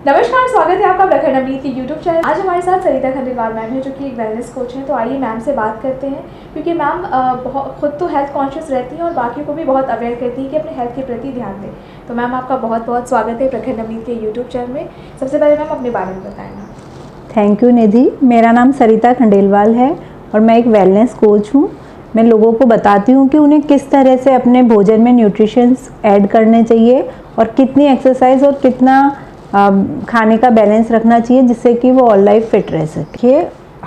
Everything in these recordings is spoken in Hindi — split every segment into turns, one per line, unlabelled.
नमस्कार, स्वागत है आपका प्रखर नवनीत के यूट्यूब चैनल। आज हमारे साथ सरिता खंडेलवाल मैम है जो कि एक वेलनेस कोच हैं। तो आइए मैम से बात करते हैं, क्योंकि मैम खुद तो हेल्थ कॉन्शियस रहती हैं और बाकियों को भी बहुत अवेयर करती हैं कि अपने हेल्थ के प्रति ध्यान दें। तो मैम आपका बहुत बहुत स्वागत है प्रखर नवनीत के यूट्यूब चैनल में। सबसे पहले मैम अपने बारे में बताएं।
थैंक यू निधि। मेरा नाम सरिता खंडेलवाल है और मैं एक वेलनेस कोच हूँ। मैं लोगों को बताती हूँ कि उन्हें किस तरह से अपने भोजन में न्यूट्रिशंस ऐड करने चाहिए और कितनी एक्सरसाइज और कितना खाने का बैलेंस रखना चाहिए जिससे कि वो ऑल लाइफ फिट रह सके।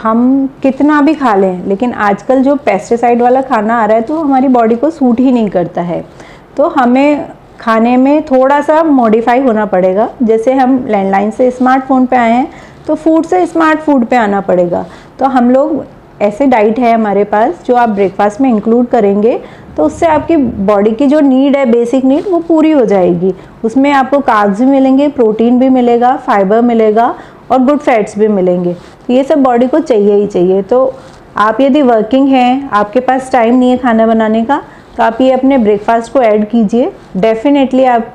हम कितना भी खा लें, लेकिन आजकल जो पेस्टिसाइड वाला खाना आ रहा है तो हमारी बॉडी को सूट ही नहीं करता है। तो हमें खाने में थोड़ा सा मॉडिफाई होना पड़ेगा। जैसे हम लैंडलाइन से स्मार्टफोन पे आए हैं तो फूड से स्मार्ट फूड पे आना पड़ेगा। तो हम लोग ऐसे डाइट है हमारे पास जो आप ब्रेकफास्ट में इंक्लूड करेंगे तो उससे आपकी बॉडी की जो नीड है, बेसिक नीड, वो पूरी हो जाएगी। उसमें आपको कार्ब्स भी मिलेंगे, प्रोटीन भी मिलेगा, फाइबर मिलेगा और गुड फैट्स भी मिलेंगे। तो ये सब बॉडी को चाहिए ही चाहिए। तो आप यदि वर्किंग हैं, आपके पास टाइम नहीं है खाना बनाने का, तो आप ये अपने ब्रेकफास्ट को ऐड कीजिए। डेफिनेटली आप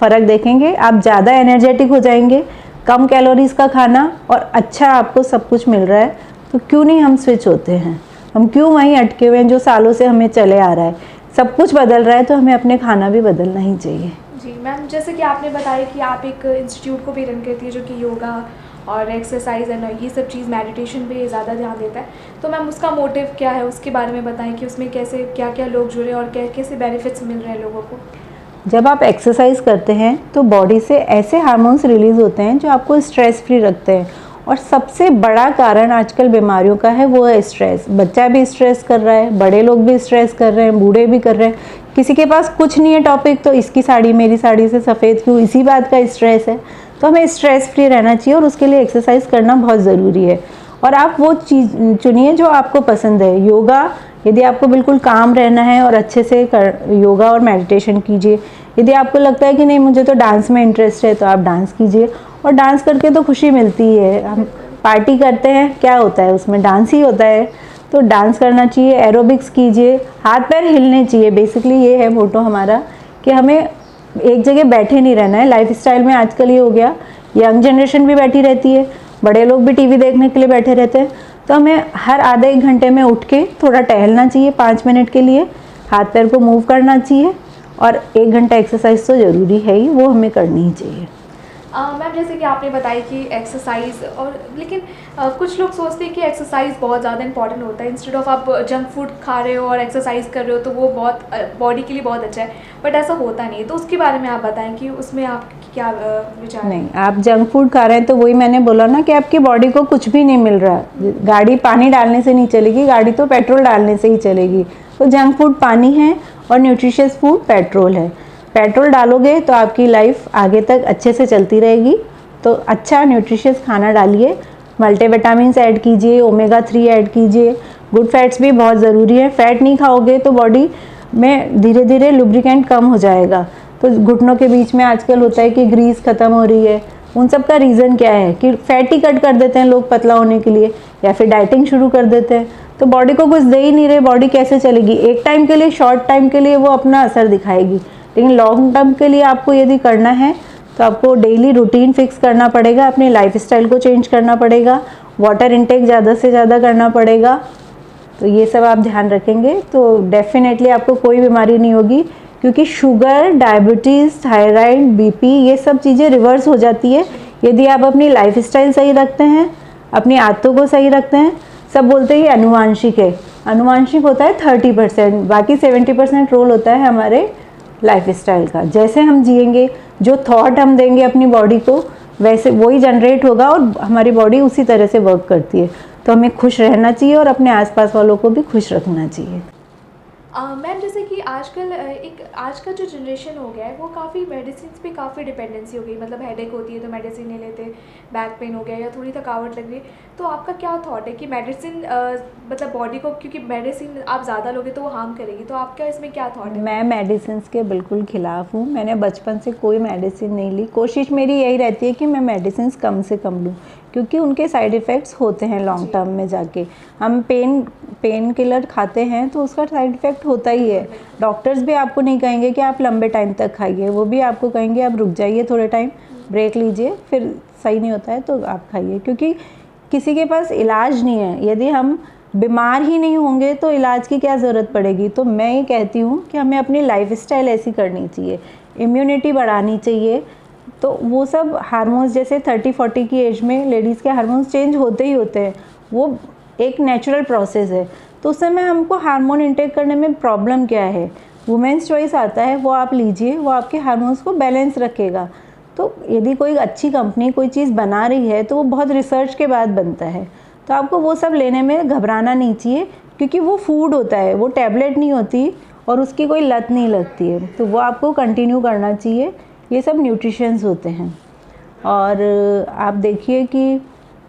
फ़र्क देखेंगे, आप ज़्यादा एनर्जेटिक हो जाएंगे। कम कैलोरीज़ का खाना और अच्छा आपको सब कुछ मिल रहा है तो क्यों नहीं हम स्विच होते हैं। हम क्यों वहीं अटके हुए हैं जो सालों से हमें चले आ रहा है। सब कुछ बदल रहा है तो हमें अपने खाना भी बदलना ही चाहिए।
जी मैम, जैसे कि आपने बताया कि आप एक इंस्टीट्यूट को भी रन करती है जो कि योगा और एक्सरसाइज एंड ये सब चीज़, मेडिटेशन पे ज़्यादा ध्यान देता है। तो मैम उसका मोटिव क्या है, उसके बारे में बताएं कि उसमें कैसे क्या क्या लोग जुड़े और कैसे बेनिफिट्स मिल रहे हैं लोगों को।
जब आप एक्सरसाइज करते हैं तो बॉडी से ऐसे हार्मोन्स रिलीज़ होते हैं जो आपको स्ट्रेस फ्री रखते हैं। और सबसे बड़ा कारण आजकल बीमारियों का है वो है स्ट्रेस। बच्चा भी स्ट्रेस कर रहा है, बड़े लोग भी स्ट्रेस कर रहे हैं, बूढ़े भी कर रहे हैं। किसी के पास कुछ नहीं है टॉपिक तो इसकी साड़ी मेरी साड़ी से सफ़ेद क्यों, इसी बात का स्ट्रेस है। तो हमें स्ट्रेस फ्री रहना चाहिए और उसके लिए एक्सरसाइज करना बहुत ज़रूरी है। और आप वो चीज़ चुनिए जो आपको पसंद है। योगा, यदि आपको बिल्कुल काम रहना है और अच्छे से योगा और मेडिटेशन कीजिए। यदि आपको लगता है कि नहीं मुझे तो डांस में इंटरेस्ट है तो आप डांस कीजिए। और डांस करके तो खुशी मिलती है। हम पार्टी करते हैं, क्या होता है उसमें, डांस ही होता है। तो डांस करना चाहिए, एरोबिक्स कीजिए, हाथ पैर हिलने चाहिए। बेसिकली ये है मोटो हमारा कि हमें एक जगह बैठे नहीं रहना है। लाइफस्टाइल में आजकल ये हो गया, यंग जनरेशन भी बैठी रहती है, बड़े लोग भी टीवी देखने के लिए बैठे रहते हैं। तो हमें हर आधे एक घंटे में उठ के थोड़ा टहलना चाहिए 5 मिनट के लिए, हाथ पैर को मूव करना चाहिए और 1 घंटा एक्सरसाइज तो ज़रूरी है ही, वो हमें करनी ही चाहिए।
मैम जैसे कि आपने बताया कि एक्सरसाइज और, लेकिन कुछ लोग सोचते हैं कि एक्सरसाइज बहुत ज़्यादा इंपॉर्टेंट होता है। इंस्टेड ऑफ आप जंक फूड खा रहे हो और एक्सरसाइज कर रहे हो तो वो बहुत बॉडी के लिए बहुत अच्छा है, बट ऐसा होता नहीं है। तो उसके बारे में आप बताएं कि उसमें आप क्या विचार।
नहीं, आप जंक फूड खा रहे हैं तो वही मैंने बोला ना कि आपकी बॉडी को कुछ भी नहीं मिल रहा। गाड़ी पानी डालने से नहीं चलेगी, गाड़ी तो पेट्रोल डालने से ही चलेगी। तो जंक फूड पानी है और न्यूट्रिशियस फूड पेट्रोल है। पेट्रोल डालोगे तो आपकी लाइफ आगे तक अच्छे से चलती रहेगी। तो अच्छा न्यूट्रिशियस खाना डालिए, मल्टीविटामिन्स ऐड कीजिए, ओमेगा 3 ऐड कीजिए, गुड फैट्स भी बहुत ज़रूरी है। फैट नहीं खाओगे तो बॉडी में धीरे धीरे लुब्रिकेंट कम हो जाएगा। तो घुटनों के बीच में आजकल होता है कि ग्रीस ख़त्म हो रही है। उन सब का रीज़न क्या है कि फैट ही कट कर देते हैं लोग पतला होने के लिए, या फिर डाइटिंग शुरू कर देते हैं। तो बॉडी को कुछ दे ही नहीं रहे, बॉडी कैसे चलेगी। एक टाइम के लिए, शॉर्ट टाइम के लिए वो अपना असर दिखाएगी, लेकिन लॉन्ग टर्म के लिए आपको यदि करना है तो आपको डेली रूटीन फिक्स करना पड़ेगा, अपने लाइफस्टाइल को चेंज करना पड़ेगा, वाटर इनटेक ज़्यादा से ज़्यादा करना पड़ेगा। तो ये सब आप ध्यान रखेंगे तो डेफिनेटली आपको कोई बीमारी नहीं होगी। क्योंकि शुगर, डायबिटीज़, थायराइड, बीपी, ये सब चीज़ें रिवर्स हो जाती है यदि आप अपनी लाइफस्टाइल सही रखते हैं, अपनी आदतों को सही रखते हैं। सब बोलते हैं ये अनुवांशिक है, अनुवांशिक होता है 30%, बाकी 70% रोल होता है हमारे लाइफस्टाइल का। जैसे हम जिएंगे, जो थॉट हम देंगे अपनी बॉडी को, वैसे वही जनरेट होगा और हमारी बॉडी उसी तरह से वर्क करती है। तो हमें खुश रहना चाहिए और अपने आसपास वालों को भी खुश रखना चाहिए।
मैम जैसे कि आजकल आज का जो जनरेशन हो गया है वो काफ़ी मेडिसिन पे काफ़ी डिपेंडेंसी हो गई। मतलब हेडेक होती है तो मेडिसिन ले लेते, बैक पेन हो गया या थोड़ी थकावट लग रही है। तो आपका क्या थॉट है कि मेडिसिन मतलब बॉडी को, क्योंकि मेडिसिन आप ज़्यादा लोगे तो वो हार्म करेगी, तो आपका इसमें क्या थॉट है?
मैं मेडिसिन के बिल्कुल ख़िलाफ़ हूँ। मैंने बचपन से कोई मेडिसिन नहीं ली। कोशिश मेरी यही रहती है कि मैं मेडिसिन कम से कम लूँ, क्योंकि उनके साइड इफ़ेक्ट्स होते हैं लॉन्ग टर्म में जाके। हम पेन किलर खाते हैं तो उसका साइड इफ़ेक्ट होता ही है। डॉक्टर्स भी आपको नहीं कहेंगे कि आप लंबे टाइम तक खाइए, वो भी आपको कहेंगे आप रुक जाइए थोड़े टाइम, ब्रेक लीजिए, फिर सही नहीं होता है तो आप खाइए, क्योंकि किसी के पास इलाज नहीं है। यदि हम बीमार ही नहीं होंगे तो इलाज की क्या ज़रूरत पड़ेगी। तो मैं ये कहती हूँ कि हमें अपनी लाइफस्टाइल ऐसी करनी चाहिए, इम्यूनिटी बढ़ानी चाहिए। तो वो सब हार्मोन्स जैसे 30-40 की एज में लेडीज़ के हार्मोन्स चेंज होते ही होते हैं, वो एक नेचुरल प्रोसेस है। तो उस समय हमको हार्मोन इंटेक करने में प्रॉब्लम क्या है, वुमेन्स चॉइस आता है, वो आप लीजिए, वो आपके हार्मोन्स को बैलेंस रखेगा। तो यदि कोई अच्छी कंपनी कोई चीज़ बना रही है तो वो बहुत रिसर्च के बाद बनता है, तो आपको वो सब लेने में घबराना नहीं चाहिए, क्योंकि वो फूड होता है, वो टैबलेट नहीं होती और उसकी कोई लत नहीं लगती है, तो वो आपको कंटिन्यू करना चाहिए। ये सब न्यूट्रिशंस होते हैं। और आप देखिए कि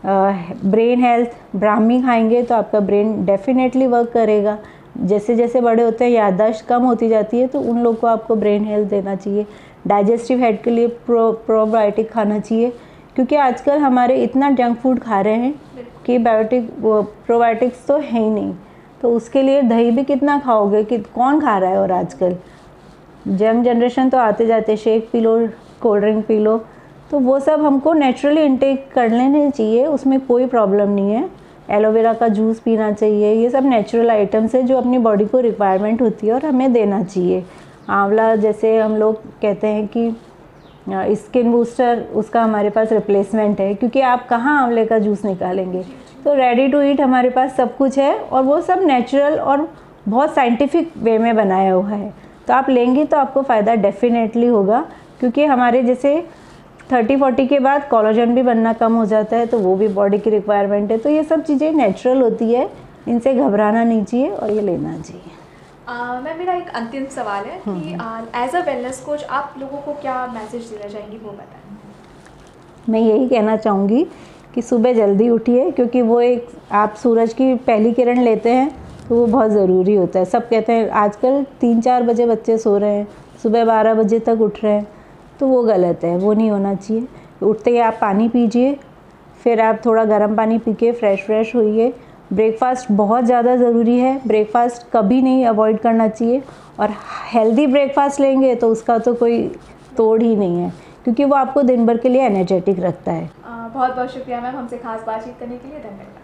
ब्रेन हेल्थ, ब्राह्मी खाएंगे तो आपका ब्रेन डेफिनेटली वर्क करेगा। जैसे जैसे बड़े होते हैं याददाश्त कम होती जाती है, तो उन लोग को आपको ब्रेन हेल्थ देना चाहिए। डाइजेस्टिव हेल्थ के लिए प्रोबायोटिक खाना चाहिए, क्योंकि आजकल हमारे इतना जंक फूड खा रहे हैं कि प्रोबायोटिक्स तो है ही नहीं। तो उसके लिए दही भी कितना खाओगे, कि कौन खा रहा है। और आजकल यंग जनरेशन तो आते जाते shake P low, cold drink P low, तो वो सब हमको नेचुरली इंटेक कर लेने चाहिए, उसमें कोई प्रॉब्लम नहीं है। एलोवेरा का जूस पीना चाहिए, ये सब नेचुरल आइटम्स है जो अपनी बॉडी को रिक्वायरमेंट होती है और हमें देना चाहिए। आंवला जैसे हम लोग कहते हैं कि स्किन बूस्टर, उसका हमारे पास रिप्लेसमेंट है, क्योंकि आप कहाँ आंवले का जूस निकालेंगे। तो रेडी टू ईट हमारे पास सब कुछ है, और वो सब नेचुरल और बहुत साइंटिफिक वे में बनाया हुआ है। तो आप लेंगी तो आपको फ़ायदा डेफिनेटली होगा, क्योंकि हमारे जैसे 30-40 के बाद कोलेजन भी बनना कम हो जाता है, तो वो भी बॉडी की रिक्वायरमेंट है। तो ये सब चीज़ें नेचुरल होती है, इनसे घबराना नहीं चाहिए और ये लेना चाहिए।
मैम, मेरा एक अंतिम सवाल है कि एज अ वेलनेस कोच आप लोगों को क्या मैसेज देना चाहेंगी, वो बताएं।
मैं यही कहना चाहूँगी कि सुबह जल्दी उठिए, क्योंकि वो एक आप सूरज की पहली किरण लेते हैं तो वो बहुत ज़रूरी होता है। सब कहते हैं आजकल 3-4 बजे बच्चे सो रहे हैं, सुबह 12 बजे तक उठ रहे हैं, तो वो गलत है, वो नहीं होना चाहिए। उठते ही आप पानी पीजिए, फिर आप थोड़ा गर्म पानी पी के फ्रेश होइए। ब्रेकफास्ट बहुत ज़्यादा ज़रूरी है, ब्रेकफास्ट कभी नहीं अवॉइड करना चाहिए। और हेल्दी ब्रेकफास्ट लेंगे तो उसका तो कोई तोड़ ही नहीं है, क्योंकि वो आपको दिन भर के लिए एनर्जेटिक रखता है।
बहुत बहुत शुक्रिया मैम, हमसे खास बातचीत करने के लिए। धन्यवाद।